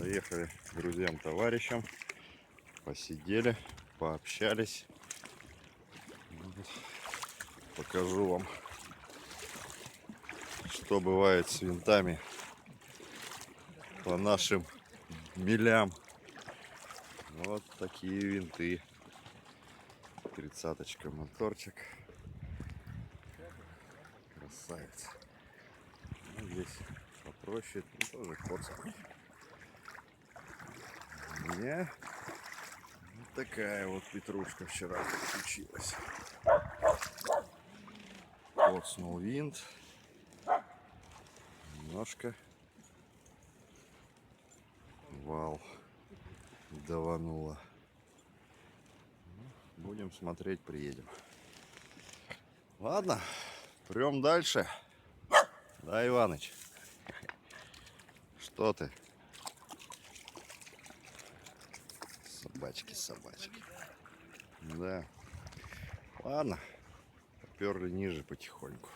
Заехали к друзьям, товарищам, посидели, пообщались. Покажу вам, что бывает с винтами по нашим милям. Вот такие винты. 30-очка моторчик. Красавец. Ну, здесь попроще, ну, тоже коцкий. У меня вот такая вот петрушка вчера получилась. Коцнул винт. Немножко вал давануло. Будем смотреть, приедем. Ладно, прям дальше. Да, Иваныч? Что ты? Собачки, собачки. Да. Ладно, поперли ниже потихоньку.